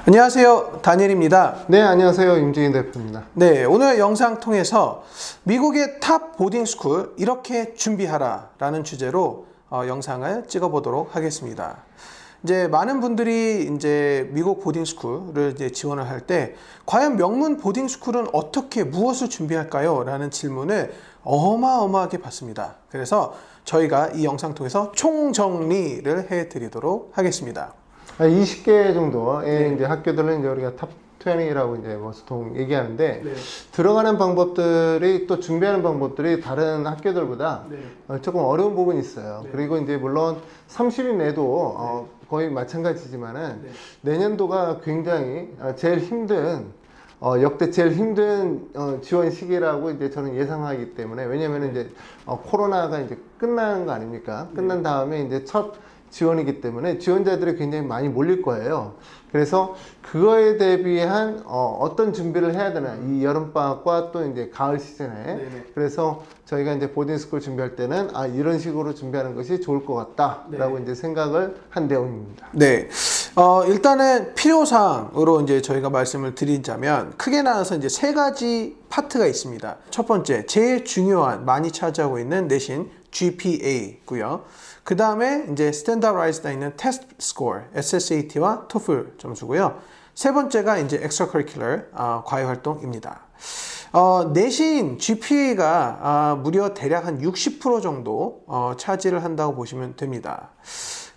안녕하세요, 다니엘입니다. 네, 안녕하세요. 임지인 대표입니다. 네, 오늘 영상 통해서 미국의 탑 보딩스쿨 이렇게 준비하라 라는 주제로 영상을 찍어 보도록 하겠습니다. 이제 많은 분들이 이제 미국 보딩스쿨을 이제 지원을 할 때 과연 명문 보딩스쿨은 어떻게 무엇을 준비할까요? 라는 질문을 어마어마하게 받습니다. 그래서 저희가 이 영상 통해서 총정리를 해 드리도록 하겠습니다. 20개 정도의 네. 이제 학교들은 이제 우리가 탑 20이라고 이제 보통 얘기하는데, 네. 들어가는 방법들이 또 준비하는 방법들이 다른 학교들보다 네. 조금 어려운 부분이 있어요. 네. 그리고 이제 물론 30인 내도 거의 마찬가지지만은 네. 내년도가 굉장히 제일 힘든 역대 제일 힘든 지원 시기라고 이제 저는 예상하기 때문에, 왜냐면은 이제 코로나가 이제 끝나는 거 아닙니까? 끝난 다음에 이제 첫 지원이기 때문에 지원자들이 굉장히 많이 몰릴 거예요. 그래서 그거에 대비한 어떤 준비를 해야 되나, 이 여름방학과 또 이제 가을 시즌에. 네네. 그래서 저희가 이제 보딩스쿨 준비할 때는 이런 식으로 준비하는 것이 좋을 것 같다라고 이제 생각을 한 내용입니다. 네. 일단은 필요사항으로 이제 저희가 말씀을 드리자면 크게 나눠서 이제 세 가지 파트가 있습니다. 첫 번째, 제일 중요한, 많이 차지하고 있는 내신 GPA고요. 그 다음에 이제 스탠다라이즈 돼 있는 테스트 스코어, SSAT와 TOEFL 점수고요. 세 번째가 이제 extracurricular, 과외 활동입니다. 내신 GPA가 무려 대략 한 60% 정도 차지를 한다고 보시면 됩니다.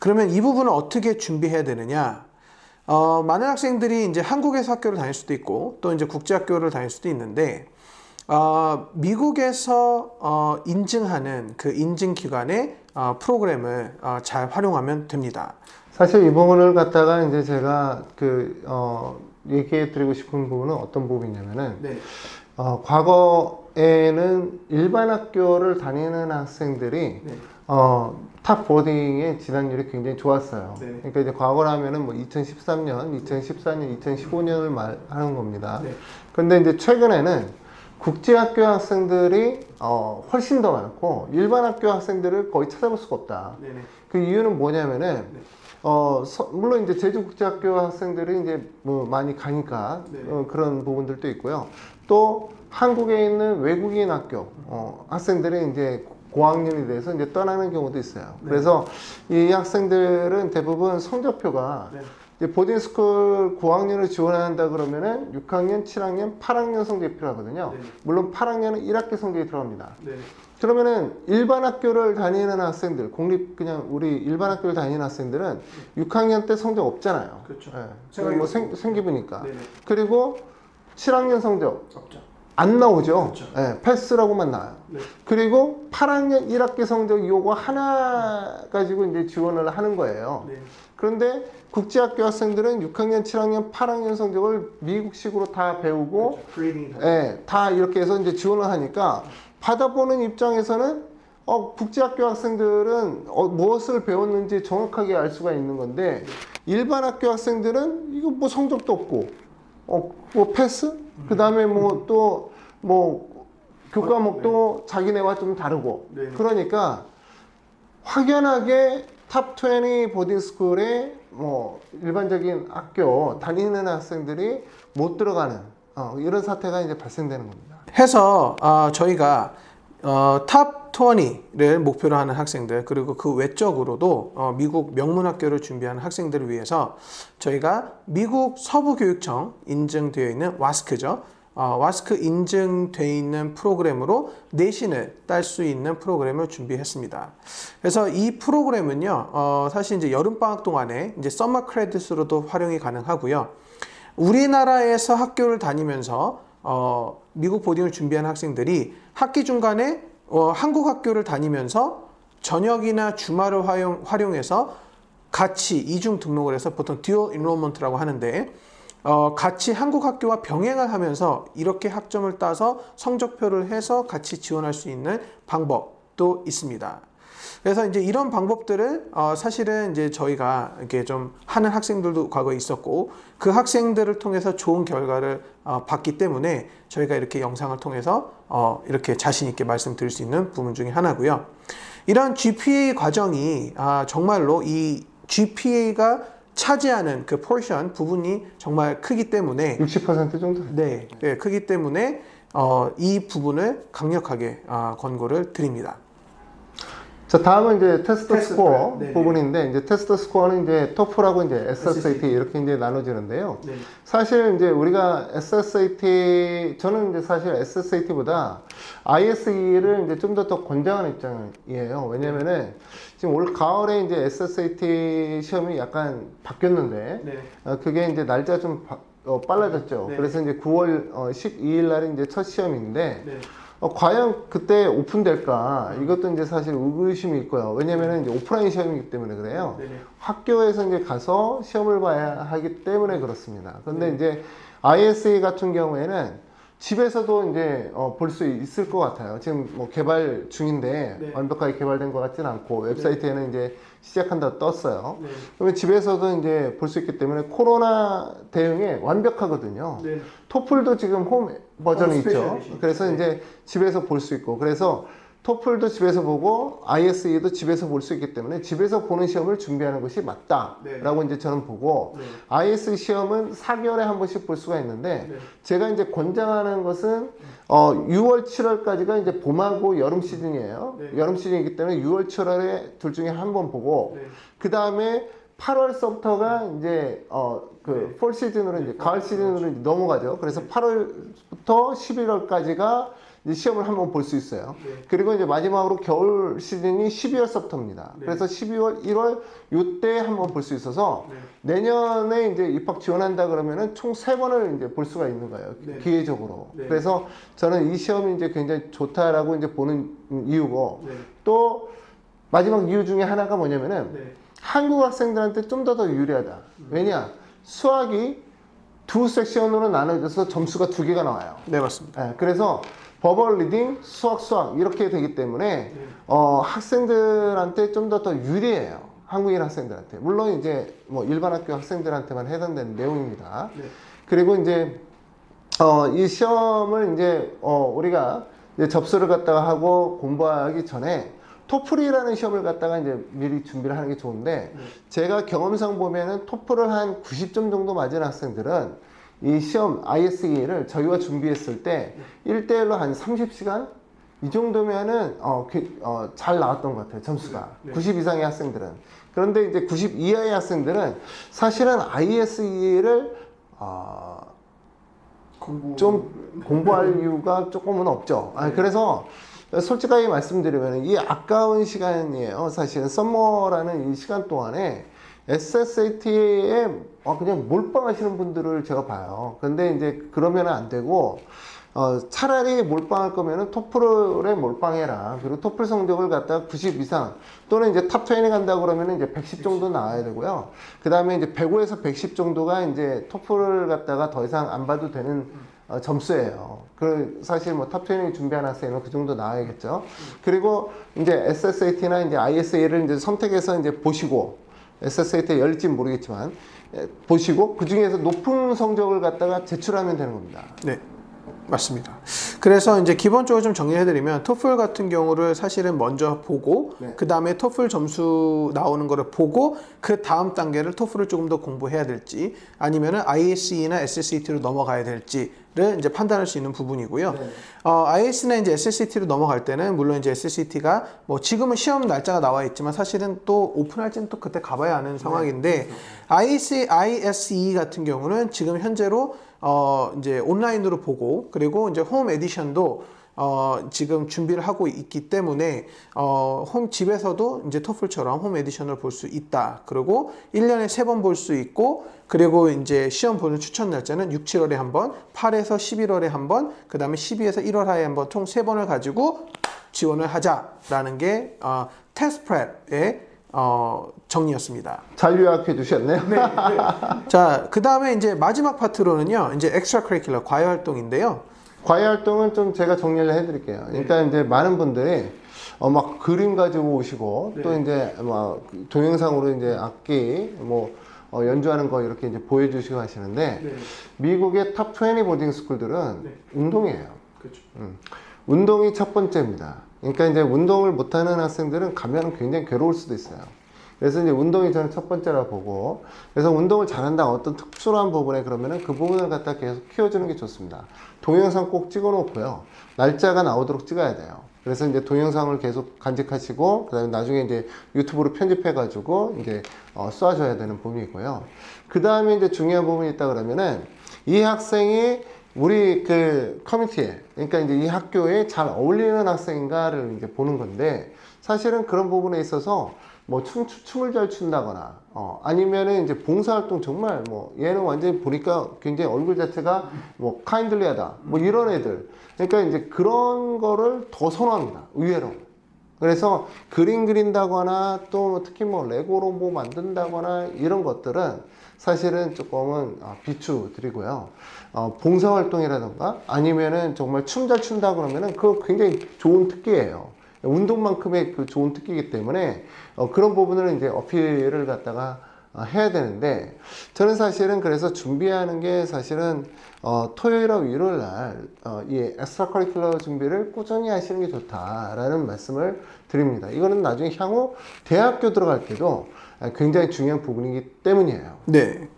그러면 이 부분을 어떻게 준비해야 되느냐? 많은 학생들이 이제 한국에서 학교를 다닐 수도 있고 또 이제 국제학교를 다닐 수도 있는데, 미국에서 인증하는 그 인증기관의 프로그램을 잘 활용하면 됩니다. 사실 이 부분을 갖다가 이제 제가 얘기해 드리고 싶은 부분은 어떤 부분이냐면은, 네. 과거에는 일반 학교를 다니는 학생들이 네. 탑 보딩의 진학률이 굉장히 좋았어요. 네. 그러니까 이제 과거라면은 뭐 2013년, 2014년, 2015년을 말하는 겁니다. 네. 근데 이제 최근에는 국제학교 학생들이 훨씬 더 많고 일반 학교 학생들을 거의 찾아볼 수가 없다. 네네. 그 이유는 뭐냐면은, 물론 이제 제주국제학교 학생들이 이제 뭐 많이 가니까 그런 부분들도 있고요. 또 한국에 있는 외국인 학교 학생들이 이제 고학년이 돼서 이제 떠나는 경우도 있어요. 네. 그래서 이 학생들은 대부분 성적표가 이제 보딩스쿨 고학년을 지원한다 그러면은 6학년, 7학년, 8학년 성적이 필요하거든요. 네. 물론 8학년은 1학기 성적이 들어갑니다. 네. 그러면은 일반 학교를 다니는 학생들, 그냥 우리 일반 학교를 다니는 학생들은 6학년 때 성적 없잖아요. 그렇죠. 예. 뭐 생기부니까. 네네. 그리고 7학년 성적 없죠. 안 나오죠. 그렇죠. 예, 패스라고만 나와요. 네. 그리고 8학년 1학기 성적 요거 하나 가지고 이제 지원을 하는 거예요. 네. 그런데 국제학교 학생들은 6학년, 7학년, 8학년 성적을 미국식으로 다 배우고, 그레이딩이 다 이렇게 해서 이제 지원을 하니까 받아보는 입장에서는 국제학교 학생들은 무엇을 배웠는지 정확하게 알 수가 있는 건데, 일반 학교 학생들은 이거 뭐 성적도 없고, 뭐 패스? 그 다음에 뭐 교과목도 자기네와 좀 다르고, 네. 그러니까 확연하게 탑 20 보딩스쿨에 뭐 일반적인 학교 다니는 학생들이 못 들어가는 이런 사태가 이제 발생되는 겁니다. 해서 저희가 탑 20를 목표로 하는 학생들, 그리고 그 외적으로도 미국 명문 학교를 준비하는 학생들을 위해서 저희가 미국 서부교육청 인증되어 있는 와스크죠. 와스크 인증되어 있는 프로그램으로 내신을 딸 수 있는 프로그램을 준비했습니다. 그래서 이 프로그램은요, 사실 이제 여름방학 동안에 이제 서머 크레딧으로도 활용이 가능하고요. 우리나라에서 학교를 다니면서 미국 보딩을 준비하는 학생들이 학기 중간에 한국 학교를 다니면서 저녁이나 주말을 활용해서 같이 이중 등록을 해서 보통 듀얼 인롤먼트라고 하는데, 같이 한국 학교와 병행을 하면서 이렇게 학점을 따서 성적표를 해서 같이 지원할 수 있는 방법도 있습니다. 그래서 이제 이런 방법들을 사실은 이제 저희가 이렇게 좀 하는 학생들도 과거에 있었고, 그 학생들을 통해서 좋은 결과를 봤기 때문에 저희가 이렇게 영상을 통해서 이렇게 자신 있게 말씀드릴 수 있는 부분 중에 하나고요. 이런 GPA 과정이 정말로 이 GPA가 차지하는 그 포션 부분이 정말 크기 때문에 60% 정도. 네, 네, 크기 때문에 이 부분을 강력하게 권고를 드립니다. 자, 다음은 이제 테스트 테스트 스코어 네. 부분인데, 이제 테스트 스코어는 이제 토플하고 이제 SSAT 이렇게 이제 나눠지는데요. 네. 사실 이제 우리가 SSAT, 저는 이제 사실 SSAT보다 ISE를 이제 좀 더 권장하는 입장이에요. 왜냐면은 지금 올 가을에 이제 SSAT 시험이 약간 바뀌었는데, 네. 그게 이제 날짜 좀 빨라졌죠. 네. 그래서 이제 9월 12일 날이 이제 첫 시험인데, 네. 과연 그때 오픈될까? 이것도 이제 사실 의구심이 있고요. 왜냐면은 이제 오프라인 시험이기 때문에 그래요. 네네. 학교에서 이제 가서 시험을 봐야 하기 때문에 그렇습니다. 근데 이제 ISE 같은 경우에는 집에서도 이제 볼 수 있을 것 같아요. 지금 뭐 개발 중인데 네. 완벽하게 개발된 것 같지는 않고 웹사이트에는 이제 시작한다 떴어요. 네. 그러면 집에서도 이제 볼 수 있기 때문에 코로나 대응에 완벽하거든요. 네. 토플도 지금 홈 버전이 있죠. 스페셜 에디션. 그래서 네. 이제 집에서 볼 수 있고, 그래서 토플도 집에서 보고 ISE도 집에서 볼 수 있기 때문에 집에서 보는 시험을 준비하는 것이 맞다라고 이제 저는 보고, 네. ISE 시험은 4개월에 한 번씩 볼 수가 있는데, 네. 제가 이제 권장하는 것은 6월, 7월까지가 이제 봄하고 여름 시즌이에요. 네. 여름 시즌이기 때문에 6월, 7월에 둘 중에 한 번 보고, 네. 그 다음에 8월서부터가 이제 그 폴 시즌으로 이제 가을 시즌으로 이제 넘어가죠. 그래서 8월부터 11월까지가 이제 시험을 한번 볼 수 있어요. 네. 그리고 이제 마지막으로 겨울 시즌이 12월서부터입니다. 네. 그래서 12월, 1월 요때 한번 볼 수 있어서 네. 내년에 이제 입학 지원한다 그러면은 총 3번을 이제 볼 수가 있는 거예요. 네. 기회적으로. 네. 그래서 저는 이 시험이 이제 굉장히 좋다라고 이제 보는 이유고, 네. 또 마지막 이유 중에 하나가 뭐냐면은 네. 한국 학생들한테 좀 더 유리하다. 왜냐? 수학이 두 섹션으로 나눠져서 점수가 2개가 나와요. 네, 맞습니다. 그래서 버벌 리딩, 수학 이렇게 되기 때문에 학생들한테 좀 더 유리해요. 한국인 학생들한테. 물론 이제 뭐 일반 학교 학생들한테만 해당되는 내용입니다. 네. 그리고 이제 이 시험을 이제 우리가 이제 접수를 갖다가 하고 공부하기 전에 토플이라는 시험을 갖다가 이제 미리 준비를 하는 게 좋은데, 제가 경험상 보면은 토플을 한 90점 정도 맞은 학생들은 이 시험 ISE를 저희가 준비했을 때 1대1로 한 30시간? 이 정도면은 잘 나왔던 것 같아요, 점수가. 네. 90 이상의 학생들은. 그런데 이제 90 이하의 학생들은 사실은 ISE를 좀 공부할 이유가 조금은 없죠. 그래서 솔직하게 말씀드리면 이 아까운 시간이에요. 사실은 썸머라는 이 시간 동안에 SSAT에 그냥 몰빵하시는 분들을 제가 봐요. 근데 이제 그러면 안 되고, 차라리 몰빵할 거면은 토플에 몰빵해라. 그리고 토플 성적을 갖다가 90 이상 또는 이제 탑 20에 간다 그러면은 이제 110 정도 나와야 되고요. 그 다음에 이제 105에서 110 정도가 이제 토플을 갖다가 더 이상 안 봐도 되는 점수예요. 그 사실 뭐 탑 20 준비하는 학생은 그 정도 나와야겠죠. 그리고 이제 SSAT나 이제 ISA를 이제 선택해서 이제 보시고, SSAT에 열릴지는 모르겠지만 보시고 그 중에서 높은 성적을 갖다가 제출하면 되는 겁니다. 네. 맞습니다. 그래서 이제 기본적으로 좀 정리해드리면 토플 같은 경우를 사실은 먼저 보고 네. 그 다음에 토플 점수 나오는 거를 보고 그 다음 단계를 토플을 조금 더 공부해야 될지 아니면은 ISE나 SSAT로 넘어가야 될지를 이제 판단할 수 있는 부분이고요. 네. IS나 이제 SSAT로 넘어갈 때는 물론 이제 SSAT가 뭐 지금은 시험 날짜가 나와 있지만 사실은 또 오픈할지는 또 그때 가봐야 하는 상황인데 ISE 같은 경우는 지금 현재로 이제 온라인으로 보고 그리고 이제 홈 에디션도 지금 준비를 하고 있기 때문에 홈 집에서도 이제 토플처럼 홈 에디션을 볼 수 있다. 그리고 1년에 3번 볼 수 있고 그리고 이제 시험 보는 추천 날짜는 6, 7월에 한 번, 8에서 11월에 한 번, 그 다음에 12에서 1월 하에 한 번 총 3번을 가지고 지원을 하자라는 게 테스트 프랩의 정리였습니다. 잘 요약해 주셨네요. 네, 네. 자, 그 다음에 이제 마지막 파트로는요, 이제 엑스트라 커리큘러 과외 활동인데요. 과외 활동은 좀 제가 정리를 해드릴게요. 그러니까 이제 많은 분들이 막 그림 가지고 오시고 네. 또 이제 막 동영상으로 이제 악기 뭐 연주하는 거 이렇게 이제 보여주시고 하시는데 네. 미국의 탑 20 보딩 스쿨들은 네. 운동이에요. 그렇죠. 운동이 첫 번째입니다. 그러니까 이제 운동을 못하는 학생들은 가면 굉장히 괴로울 수도 있어요. 그래서 이제 운동이 저는 첫 번째라 보고, 그래서 운동을 잘한다 어떤 특殊한 부분에 그러면은 그 부분을 갖다 계속 키워주는 게 좋습니다. 동영상 꼭 찍어 놓고요. 날짜가 나오도록 찍어야 돼요. 그래서 이제 동영상을 계속 간직하시고, 그 다음에 나중에 이제 유튜브로 편집해가지고 이제 쏴줘야 되는 부분이고요. 그 다음에 이제 중요한 부분이 있다 그러면은 이 학생이 우리 그 커뮤니티에, 그러니까 이제 이 학교에 잘 어울리는 학생인가를 이제 보는 건데, 사실은 그런 부분에 있어서 뭐 춤을 잘 춘다거나, 아니면은 이제 봉사활동 정말 뭐 얘는 완전히 보니까 굉장히 얼굴 자체가 뭐 카인들리하다, 뭐 이런 애들. 그러니까 이제 그런 거를 더 선호합니다. 의외로. 그래서 그림 그린다거나 또 특히 뭐 레고로 뭐 만든다거나 이런 것들은 사실은 조금은 비추드리고요. 봉사활동이라든가 아니면은 정말 춤 잘 춘다 그러면은 그거 굉장히 좋은 특기예요. 운동만큼의 그 좋은 특기이기 때문에 그런 부분을 이제 어필을 갖다가 해야 되는데, 저는 사실은 그래서 준비하는 게 사실은 토요일하고 일요일 날이 엑스트라 커리큘러 준비를 꾸준히 하시는 게 좋다라는 말씀을 드립니다. 이거는 나중에 향후 대학교 들어갈 때도 굉장히 중요한 부분이기 때문이에요. 네.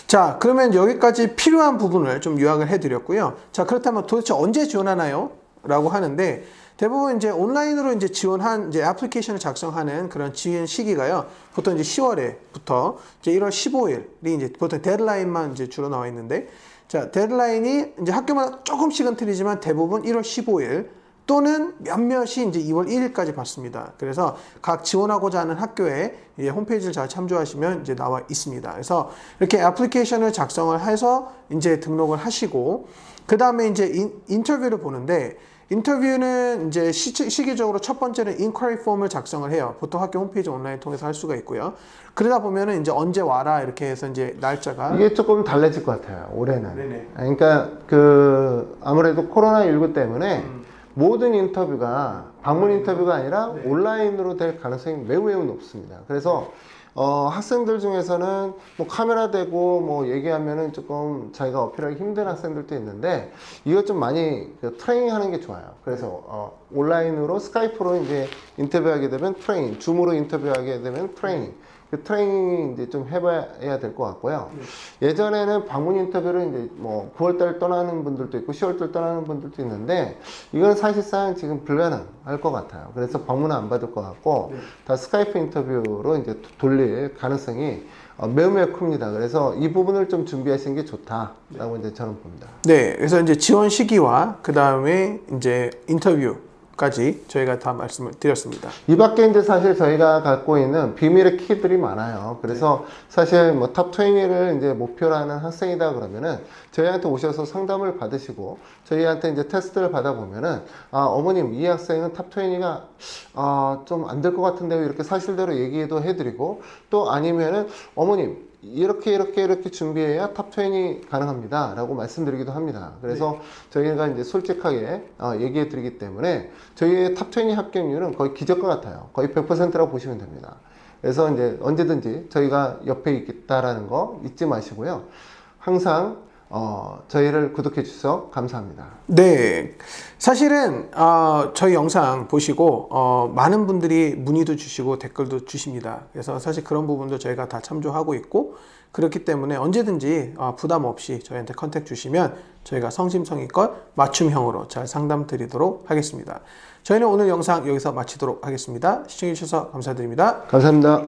자, 그러면 여기까지 필요한 부분을 좀 요약을 해드렸고요. 자, 그렇다면 도대체 언제 지원하나요? 라고 하는데, 대부분 이제 온라인으로 이제 지원한 이제 애플리케이션을 작성하는 그런 지원 시기가요. 보통 이제 10월에부터 이제 1월 15일이 이제 보통 데드라인만 이제 주로 나와 있는데, 자, 데드라인이 이제 학교마다 조금씩은 틀리지만 대부분 1월 15일 또는 몇몇이 이제 2월 1일까지 받습니다. 그래서 각 지원하고자 하는 학교에 홈페이지를 잘 참조하시면 이제 나와 있습니다. 그래서 이렇게 애플리케이션을 작성을 해서 이제 등록을 하시고, 그 다음에 이제 인터뷰를 보는데, 인터뷰는 이제 시기적으로 첫 번째는 인quiry 폼을 작성을 해요. 보통 학교 홈페이지 온라인 통해서 할 수가 있고요. 그러다 보면은 이제 언제 와라 이렇게 해서 이제 날짜가 이게 조금 달라질 것 같아요, 올해는. 네네. 그러니까 아무래도 코로나19 때문에 모든 인터뷰가 방문 인터뷰가 아니라 네. 온라인으로 될 가능성이 매우 높습니다. 그래서 학생들 중에서는 뭐 카메라 대고 뭐 얘기하면은 조금 자기가 어필하기 힘든 학생들도 있는데, 이것 좀 많이 트레이닝 하는 게 좋아요. 그래서 온라인으로 스카이프로 이제 인터뷰하게 되면 트레이닝, 줌으로 인터뷰하게 되면 트레이닝, 그 트레이닝 이제 좀 해봐야 될 것 같고요. 예전에는 방문 인터뷰를 이제 뭐 9월달 떠나는 분들도 있고 10월달 떠나는 분들도 있는데, 이건 사실상 지금 불가능할 것 같아요. 그래서 방문은 안 받을 것 같고 다 스카이프 인터뷰로 이제 돌릴 가능성이 매우 큽니다. 그래서 이 부분을 좀 준비하시는 게 좋다라고 이제 저는 봅니다. 네, 그래서 이제 지원 시기와 그 다음에 이제 인터뷰까지 저희가 다 말씀을 드렸습니다. 이 밖에 이제 사실 저희가 갖고 있는 비밀의 키들이 많아요. 그래서 사실 뭐 탑 20를 이제 목표로 하는 학생이다 그러면은 저희한테 오셔서 상담을 받으시고 저희한테 이제 테스트를 받아보면은, 어머님 이 학생은 탑 20가 좀 안 될 것 같은데요, 이렇게 사실대로 얘기도 해드리고, 또 아니면은 어머님 이렇게 준비해야 탑 20이 가능합니다 라고 말씀드리기도 합니다. 그래서 저희가 이제 솔직하게 얘기해 드리기 때문에 저희의 탑 20 합격률은 거의 기적과 같아요. 거의 100%라고 보시면 됩니다. 그래서 이제 언제든지 저희가 옆에 있겠다라는 거 잊지 마시고요. 항상 저희를 구독해 주셔서 감사합니다. 네, 사실은 저희 영상 보시고 많은 분들이 문의도 주시고 댓글도 주십니다. 그래서 사실 그런 부분도 저희가 다 참조하고 있고, 그렇기 때문에 언제든지 부담 없이 저희한테 컨택 주시면 저희가 성심성의껏 맞춤형으로 잘 상담 드리도록 하겠습니다. 저희는 오늘 영상 여기서 마치도록 하겠습니다. 시청해 주셔서 감사드립니다. 감사합니다.